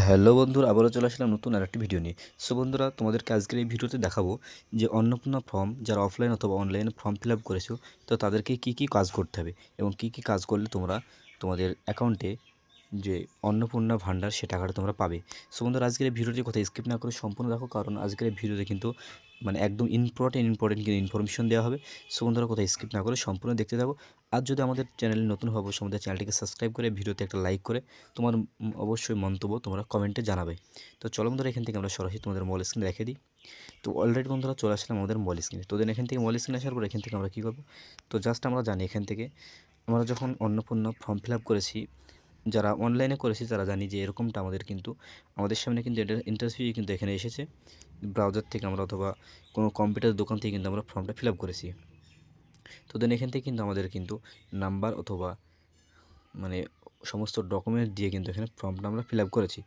Hello বন্ধুরা, আবারও চলে আসলাম নতুন আরেকটি ভিডিও নিয়ে। সো বন্ধুরা, তোমাদেরকে আজকের এই ভিডিওতে দেখাবো যে অন্নপূর্ণা ফর্ম যারা অফলাইন অথবা অনলাইনে ফর্ম ফিল আপ করেছো, তো তাদেরকে কী কী কাজ করতে হবে এবং কী কী কাজ করলে তোমরা তোমাদের অ্যাকাউন্টে যে অন্নপূর্ণা ভাণ্ডার সে টাকাটা তোমরা পাবে। সো বন্ধুরা, আজকের এই ভিডিওটি কোথায় স্কিপ না করে সম্পূর্ণ দেখো, কারণ আজকের এই ভিডিওতে কিন্তু একদম ইম্পর্টেন্ট কিন্তু ইনফরমেশন দেওয়া হবে। সো বন্ধুরা, কোথায় স্কিপ না করে সম্পূর্ণ দেখতে থাকো। আর যদি আমাদের চ্যানেলে নতুন হবো, অবশ্যই আমাদের চ্যানেলটিকে সাবস্ক্রাইব করে ভিডিওতে একটা লাইক করে তোমার অবশ্যই মন্তব্য তোমরা কমেন্টে জানাবে। তো চলো বন্ধুরা, এখান থেকে আমরা সরাসরি তোমাদের মল স্ক্রিনে রেখে দিই। তো অলরেডি বন্ধুরা চলে আসলাম আমাদের মল স্ক্রিনে। তো দেন এখান থেকে মল স্ক্রিনে আসার পর এখান থেকে আমরা কী করবো, তো জাস্ট আমরা জানি এখান থেকে আমরা যখন অন্নপূর্ণা ফর্ম ফিল আপ করেছি, যারা অনলাইনে করেছি তারা জানি যে এরকমটা আমাদের সামনে কিন্তু এটা ইন্টারভিউ কিন্তু এখানে এসেছে। ব্রাউজার থেকে আমরা অথবা কোনো কম্পিউটার দোকান থেকে কিন্তু আমরা ফর্মটা ফিল আপ করেছি। তো দেন এখান থেকে কিন্তু আমাদের কিন্তু নাম্বার অথবা মানে সমস্ত ডকুমেন্ট দিয়ে কিন্তু এখানে ফর্মটা আমরা ফিল আপ করেছি।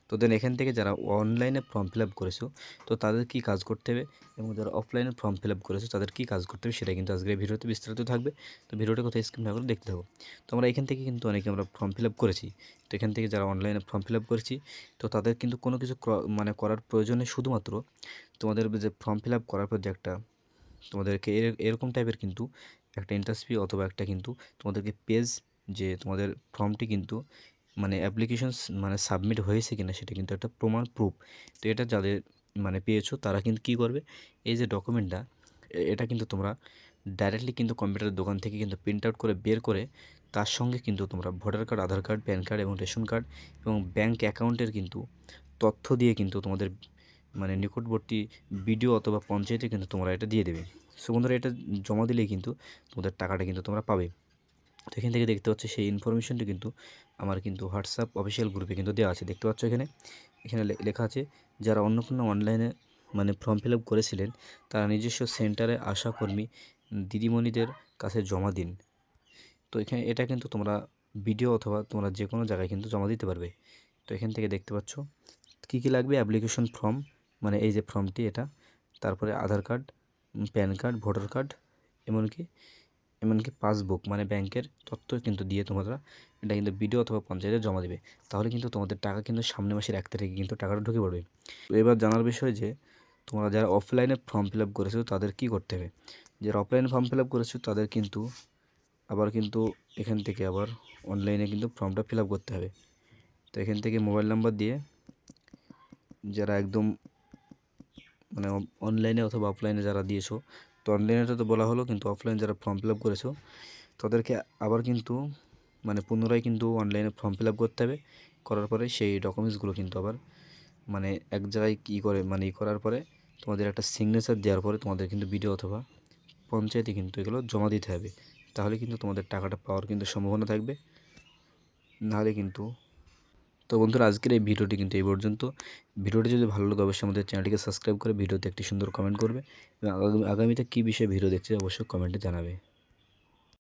তো দেন এখান থেকে যারা অনলাইনে ফর্ম ফিল আপ করেছো, তো তাদের কী কাজ করতে হবে এবং যারা অফলাইনে ফর্ম ফিল আপ করেছো তাদের কী কাজ করতে হবে সেটা কিন্তু আজকের এই ভিডিওতে বিস্তারিত থাকবে। তো ভিডিওটা কোথায় স্কিপ না করে দেখতে থাকো। তো আমরা এখান থেকে কিন্তু অনেকে আমরা ফর্ম ফিল আপ করেছি। তো এখান থেকে যারা অনলাইনে ফর্ম ফিল আপ করেছি, তো তাদের কিন্তু কোনো কিছু করার প্রয়োজনে শুধুমাত্র তোমাদের যে ফর্ম ফিল আপ করার পর যে একটা তোমাদেরকে এরকম টাইপের কিন্তু একটা ইন্টারভিউ অথবা একটা কিন্তু তোমাদেরকে পেজ, যে তোমাদের ফর্মটি কিন্তু অ্যাপ্লিকেশনস সাবমিট হয়েছে কিনা সেটা কিন্তু একটা প্রুফ। তো এটা যাদের পেয়েছো তারা কিন্তু কী করবে, এই যে ডকুমেন্টটা এটা কিন্তু তোমরা ডাইরেক্টলি কিন্তু কম্পিউটারের দোকান থেকে কিন্তু প্রিন্ট আউট করে বের করে তার সঙ্গে কিন্তু তোমরা ভোটার কার্ড, আধার কার্ড, প্যান কার্ড এবং রেশন কার্ড এবং ব্যাঙ্ক অ্যাকাউন্টের কিন্তু তথ্য দিয়ে কিন্তু তোমাদের নিকটবর্তী বিডিও অথবা পঞ্চায়েতে কিন্তু তোমরা এটা দিয়ে দেবে। সো বন্ধুরা, এটা জমা দিলেই কিন্তু তোমাদের টাকাটা কিন্তু তোমরা পাবে। তো এখান থেকে দেখতে পাচ্ছ সেই ইনফরমেশনটি কিন্তু আমার কিন্তু হোয়াটসঅ্যাপ অফিসিয়াল গ্রুপে কিন্তু দেওয়া আছে। দেখতে পাচ্ছ এখানে এখানে লেখা আছে, যারা অন্নপূর্ণা অনলাইনে ফর্ম ফিল আপ করেছিলেন তারা নিজস্ব সেন্টারে আশাকর্মী দিদিমণিদের কাছে জমা দিন। তো এখানে এটা কিন্তু তোমরা ভিডিও অথবা তোমরা যে কোনো জায়গায় কিন্তু জমা দিতে পারবে। তো এখান থেকে দেখতে পাচ্ছ কী কী লাগবে, অ্যাপ্লিকেশন ফর্ম এই যে ফর্মটি এটা, তারপরে Aadhaar card, PAN card, voter card, এমনকি পাসবুক ব্যাংকের তথ্য কিন্তু দিয়ে তোমরা এটা কিন্তু বিডিও অথবা পঞ্চায়েতে জমা দেবে। তাহলে কিন্তু তোমাদের টাকা কিন্তু সামনের মাসের 1 তারিখে কিন্তু টাকাটা ঢুকে পড়বে। তো এবার জানার বিষয় যে তোমরা যারা অফলাইনে ফর্ম ফিল আপ করেছো তাদের কী করতে হবে। যারা অফলাইনে ফর্ম ফিল আপ করেছো তাদের কিন্তু এখান থেকে আবার অনলাইনে কিন্তু ফর্মটা ফিল আপ করতে হবে। তো এখান থেকে মোবাইল নাম্বার দিয়ে যারা একদম অনলাইনে অথবা অফলাইনে যারা দিয়েছো, তো অনলাইনেটা তো বলা হলো, কিন্তু অফলাইন যারা ফর্ম ফিল আপ করেছো তাদেরকে আবার কিন্তু পুনরায় কিন্তু অনলাইনে ফর্ম ফিল আপ করতে হবে। করার পরে সেই ডকুমেন্টসগুলো কিন্তু আবার এক জায়গায় কী করে করার পরে তোমাদের একটা সিগনেচার দেওয়ার পরে তোমাদের কিন্তু বিডিও অথবা পঞ্চায়েতে কিন্তু এগুলো জমা দিতে হবে। তাহলে কিন্তু তোমাদের টাকাটা পাওয়ার কিন্তু সম্ভাবনা থাকবে, নাহলে কিন্তু। তো বন্ধুরা, আজকের এই ভিডিওটি কিন্তু এই পর্যন্ত। ভিডিওটি যদি ভালো লাগে অবশ্যই আমাদের চ্যানেলটিকে সাবস্ক্রাইব করে ভিডিওতে একটি সুন্দর কমেন্ট করবে এবং আগামীতে কী বিষয়ে ভিডিও দেখতে অবশ্যই কমেন্টে জানাবে।